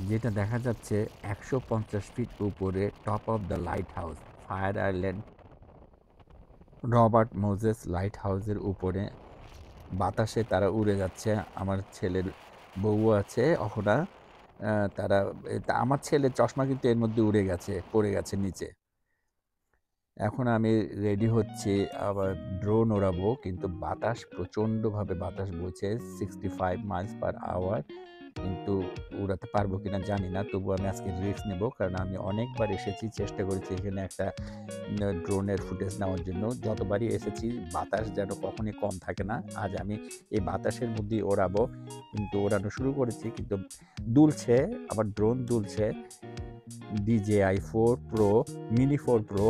যেটা দেখা যাচ্ছে ১৫০ ফিট উপরে top of the light house, fire island Robert Moses light হাউসের উপরে বাতাসে তারা উড়ে যাচ্ছে। আমার ছেলের বউ আছে অহনা, তারা আমার ছেলের চশমা কিন্তু এর মধ্যে উড়ে গেছে, পড়ে গেছে নিচে। এখন আমি রেডি হচ্ছি, আবার ড্রোন ওড়াবো, কিন্তু বাতাস প্রচণ্ডভাবে বাতাস বইছে 65 মাইলস পার আওয়ার। কিন্তু উড়াতে পারবো কিনা জানি না, তবু আমি আজকে রিস্ক নেব, কারণ আমি অনেকবার এসেছি, চেষ্টা করেছি এখানে একটা ড্রোনের ফুটেজ নেওয়ার জন্য। যতবারই এসেছি বাতাস যেন কখনই কম থাকে না। আজ আমি এই বাতাসের মধ্যেই ওড়াবো, কিন্তু ওড়ানো শুরু করেছি, কিন্তু দুলছে, আমার ড্রোন দুলছে। DJI 4 Pro, মিনি 4 Pro,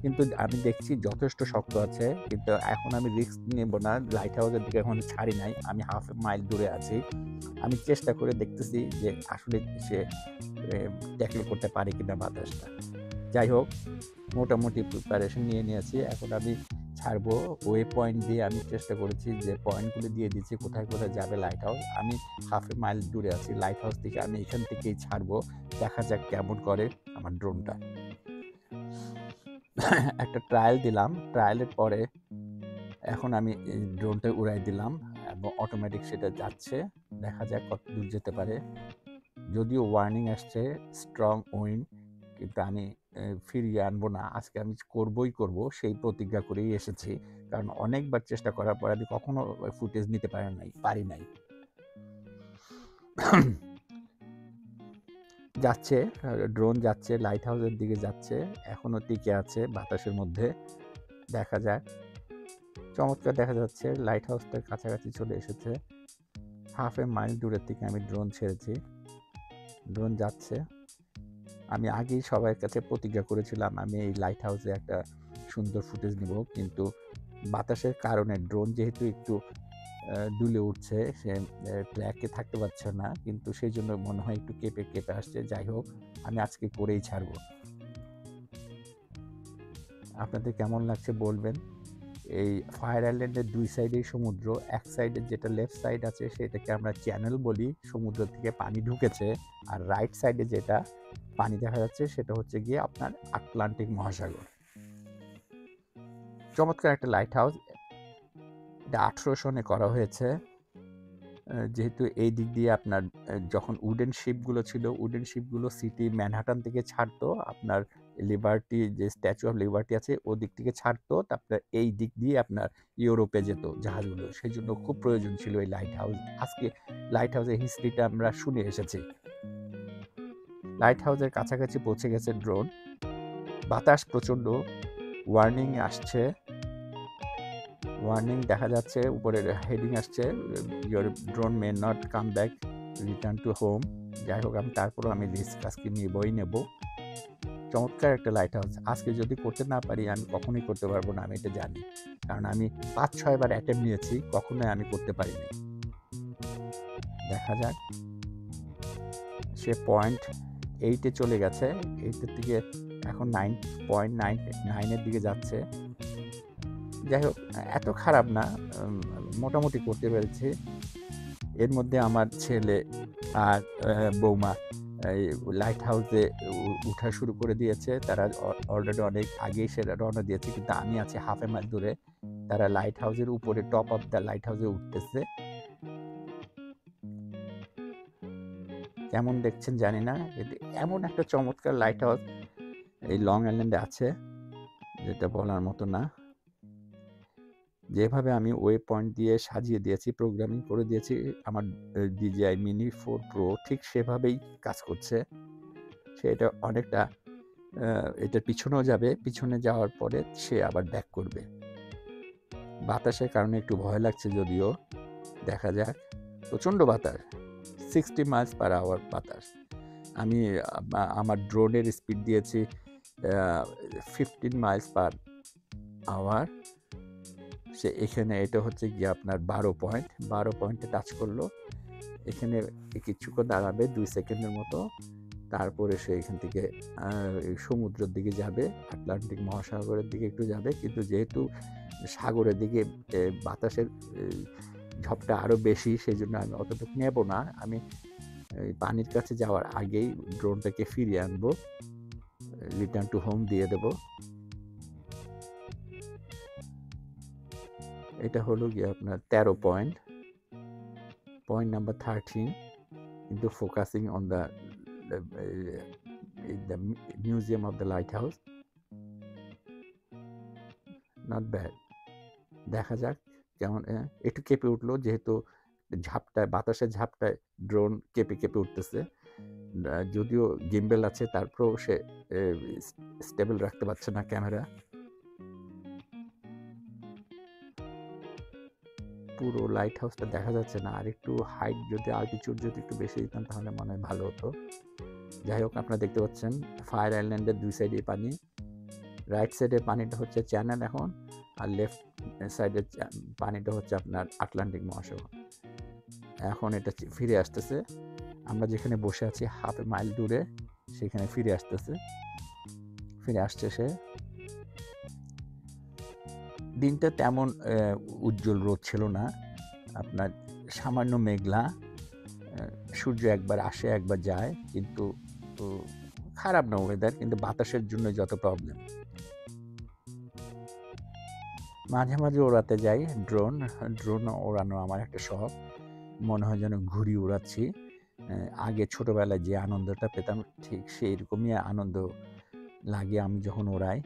কিন্তু আমি দেখছি যথেষ্ট শক্ত আছে। কিন্তু এখন আমি রিস্ক নেব না, লাইট হাউসের দিকে এখন ছাড়ি নাই, আমি হাফ মাইল দূরে আছি। আমি চেষ্টা করে দেখতেছি যে আসলে সে ট্যাকল করতে পারে কিনা বাতাসটা। যাই হোক, মোটামুটি প্রিপারেশন নিয়ে নিয়েছি। এখন আমি ছাড়বো ওয়ে পয়েন্ট দিয়ে। আমি চেষ্টা করেছি যে পয়েন্টগুলো দিয়ে দিচ্ছি কোথায় কোথায় যাবে লাইট হাউস। আমি হাফ এ মাইল দূরে আছি লাইট হাউস থেকে, আমি এখান থেকেই ছাড়বো। দেখা যাক কেমন করে আমার ড্রোনটা। একটা ট্রায়াল দিলাম, ট্রায়ালের পরে এখন আমি এই ড্রোনটা উড়াই দিলাম এবং অটোমেটিক সেটা যাচ্ছে। দেখা যাক কত দূর যেতে পারে। যদিও ওয়ার্নিং আসছে স্ট্রং উইন্ড, কিন্তু আমি ফিরিয়ে আনবো না, আজকে আমি করবই করব, সেই প্রতিজ্ঞা করেই এসেছি। কারণ অনেকবার চেষ্টা করার পর আমি কখনো ফুটেজ নিতে পারি নাই। যাচ্ছে, ড্রোন যাচ্ছে, লাইট হাউসের দিকে যাচ্ছে, এখনো টিকে আছে বাতাসের মধ্যে। দেখা যাক, চমৎকার দেখা যাচ্ছে, লাইট হাউসটার কাছাকাছি চলে এসেছে। হাফ এ মাইল দূরের থেকে আমি ড্রোন ছেড়েছি, ড্রোন যাচ্ছে। আমি আগেই সবার কাছে প্রতিজ্ঞা করেছিলাম আমি এই লাইট হাউসে একটা সুন্দর ফুটেজ নিব, কিন্তু বাতাসের কারণে ড্রোন যেহেতু একটু দুলে উঠছে, সে ট্র্যাকে থাকতে পারছে না, কিন্তু সেই জন্য মনে হয় একটু কেঁপে কেঁপে আসছে। যাই হোক, আমি আজকে করেই ছাড়বো। আপনাদের কেমন লাগছে বলবেন। এই ফায়ার আইল্যান্ডের দুই সাইডেই সমুদ্র। এক সাইডে যেটা লেফট সাইড আছে সেটাকে আমরা চ্যানেল বলি, সমুদ্র থেকে পানি ঢুকেছে। আর রাইট সাইডে যেটা পানি দেখা যাচ্ছে সেটা হচ্ছে গিয়ে আপনার আটলান্টিক মহাসাগর। চমৎকার একটা লাইট হাউস, এটা 1800 সনে করা হয়েছে। যেহেতু এই দিক দিয়ে আপনার যখন উডেন শিপগুলো ছিল, উডেন শিপগুলো সিটি ম্যানহাটান থেকে ছাড়তো, আপনার লিবার্টি যে স্ট্যাচু অফ লিবার্টি আছে ওদিক থেকে ছাড়তো, তারপরে এই দিক দিয়ে আপনার ইউরোপে যেত জাহাজগুলো। সেই জন্য খুব প্রয়োজন ছিল এই লাইট হাউস। আজকে লাইট হাউসের হিস্ট্রিটা আমরা শুনে এসেছি। লাইট হাউসের কাছাকাছি পৌঁছে গেছে ড্রোন। বাতাস প্রচণ্ড, ওয়ার্নিং আসছে, ওয়ার্নিং দেখা যাচ্ছে, উপরে হেডিং আসছে, your drone may not come back, return to home. যাই হোক, তারপরও আমি রিস্ক আজকে নেবই নেব। চমৎকার একটা লাইট হাউস। আজকে যদি করতে না পারি আমি কখনোই করতে পারবো না, আমি এটা জানি। কারণ আমি ৫-৬ বার অ্যাটেম্প নিয়েছি, কখনোই আমি করতে পারিনি। দেখা যাক, সে পয়েন্ট 8-এ চলে গেছে, 8-এর দিকে এখন 9.99-এর দিকে যাচ্ছে। যাই হোক, এত খারাপ না, মোটামুটি করতে পেরেছি। এর মধ্যে আমার ছেলে আর বৌমা এই লাইট হাউসে উঠা শুরু করে দিয়েছে। তারা অলরেডি অনেক আগেই সে রওনা দিয়েছে, কিন্তু আমি আছি হাফ এ মাইল দূরে। তারা লাইট হাউসের উপরে টপ অফ দ্য লাইট হাউসে উঠতেছে। কেমন দেখছেন জানি না, কিন্তু এমন একটা চমৎকার লাইট হাউস এই লং আইল্যান্ডে আছে যেটা বলার মতো না। যেভাবে আমি ওয়ে পয়েন্ট দিয়ে সাজিয়ে দিয়েছি, প্রোগ্রামিং করে দিয়েছি, আমার DJI মিনি 4 Pro ঠিক সেভাবেই কাজ করছে। সে এটা অনেকটা এটার পিছনেও যাবে, পিছনে যাওয়ার পরে সে আবার ব্যাক করবে। বাতাসের কারণে একটু ভয় লাগছে যদিও, দেখা যাক। প্রচণ্ড বাতাস, 60 মাইলস পার আওয়ার বাতাস। আমি আমার ড্রোনের স্পিড দিয়েছি 15 মাইলস পার আওয়ার। সে এখানে এটা হচ্ছে গিয়ে আপনার 12 পয়েন্টে টাচ করলো। এখানে কিছুক্ষণ দাঁড়াবে 2 সেকেন্ডের মতো, তারপরে সে এখান থেকে সমুদ্রের দিকে যাবে, আটলান্টিক মহাসাগরের দিকে একটু যাবে। কিন্তু যেহেতু সাগরের দিকে বাতাসের ঝপটা আরও বেশি, সেই জন্য আমি অতটুকু নেব না। আমি এই পানির কাছে যাওয়ার আগেই ড্রোনটাকে ফিরিয়ে আনবো, রিটার্ন টু হোম দিয়ে দেব। এটা হলো গিয়ে আপনার 13 point, point number 13 into focusing on the museum of the lighthouse. Not bad. দেখা যাক কেমন। একটু কেঁপে উঠলো, যেহেতু ঝাপটায়, বাতাসের ঝাপটায় ড্রোন কেঁপে কেঁপে উঠতেছে। যদিও গিম্বেল আছে, তারপরেও সে স্টেবল রাখতে পারছে না ক্যামেরা। পুরো লাইট হাউসটা দেখা যাচ্ছে না। আর একটু হাইট যদি, আল্টিটিউড যদি একটু বেশি দিতাম তাহলে মনে হয় ভালো হতো। যাই হোক, আপনারা দেখতে পাচ্ছেন ফায়ার আইল্যান্ডের দুই সাইডে পানি। রাইট সাইডে পানিটা হচ্ছে চ্যানেল এখন, আর লেফট সাইডে পানিটা হচ্ছে আপনার আটলান্টিক মহাসাগর। এখন এটা ফিরে আসতেছে, আমরা যেখানে বসে আছি হাফ এ মাইল দূরে, সেখানে ফিরে আসতেছে, ফিরে আসছে সে। দিনটা তেমন উজ্জ্বল রোদ ছিল না, আপনার সামান্য মেঘলা, সূর্য একবার আসে একবার যায়, কিন্তু খারাপ না ওয়েদার, কিন্তু বাতাসের জন্য যত প্রবলেম। মাঝে মাঝে ওড়াতে যাই ড্রোন ওড়ানো আমার একটা শখ, মনে হয় যেন ঘুড়ি উড়াচ্ছি। আগে ছোটোবেলায় যে আনন্দটা পেতাম ঠিক সেই রকমই আনন্দ লাগে আমি যখন ওড়াই।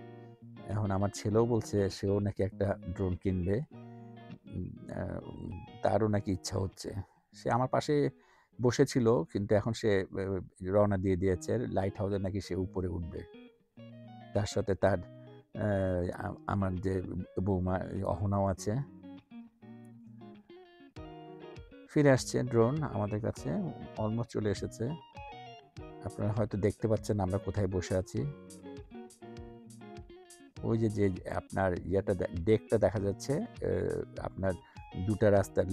এখন আমার ছেলেও বলছে সেও নাকি একটা ড্রোন কিনবে, তারও নাকি ইচ্ছা হচ্ছে। সে আমার পাশে বসেছিল, কিন্তু এখন সে রওনা দিয়ে দিয়েছে, লাইট হাউসে নাকি সে উপরে উঠবে। তার সাথে তার আমার যে বৌমা অহনাও আছে। ফিরে আসছে ড্রোন আমাদের কাছে, অলমোস্ট চলে এসেছে। আপনারা হয়তো দেখতে পাচ্ছেন আমরা কোথায় বসে আছি। ওই যে আপনার ডেকটা দেখা যাচ্ছে, আপনার দুটা রাস্তার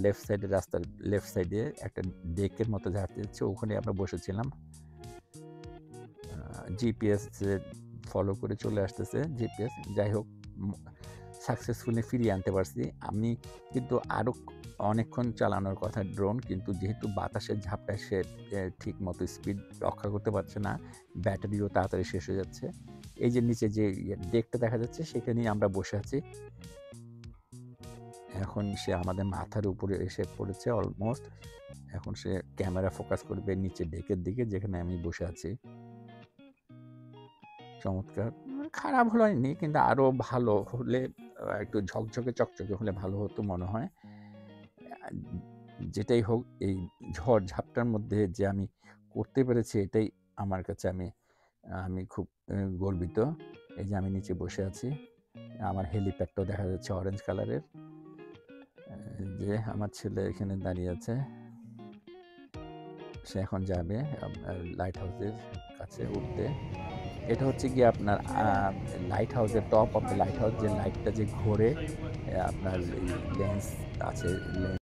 লেফট সাইডে একটা ডেকের মতো দেখা যাচ্ছে, ওখানে আমরা বসেছিলাম। জিপিএস ফলো করে চলে আসতেছে জিপিএস। যাই হোক, সাকসেসফুলি ফিরিয়ে আনতে পারছি। আমি কিন্তু আরও অনেকক্ষণ চালানোর কথা ড্রোন, কিন্তু যেহেতু বাতাসের ঝাপটায় সে ঠিক মতো স্পিড রক্ষা করতে পারছে না, ব্যাটারিও তাড়াতাড়ি শেষ হয়ে যাচ্ছে। এই যে নিচে যে ডেকটা দেখা যাচ্ছে, সেখানেই আমরা বসে আছি। এখন সে আমাদের মাথার উপরে এসে পড়েছে অলমোস্ট। এখন সে ক্যামেরা ফোকাস করবে নিচে ডেকের দিকে, যেখানে আমি বসে আছি। চমৎকার, খারাপ হয়নি, কিন্তু আরও ভালো হলে, একটু ঝকঝকে চকচকে হলে ভালো হতো মনে হয়। যেটাই হোক, এই ঝড় ঝাপটার মধ্যে যে আমি করতে পেরেছি, এটাই আমার কাছে আমি খুব গর্বিত। এই যে আমি নিচে বসে আছি, আমার হেলিপ্যাডটাও দেখা যাচ্ছে অরেঞ্জ কালারের। যে আমার ছেলে এখানে দাঁড়িয়ে আছে, সে এখন যাবে লাইট হাউসের কাছে উঠতে। এটা হচ্ছে গিয়ে আপনার লাইট হাউসের top of the light house, যে লাইটটা যে ঘোরে, আপনার লেন্স আছে,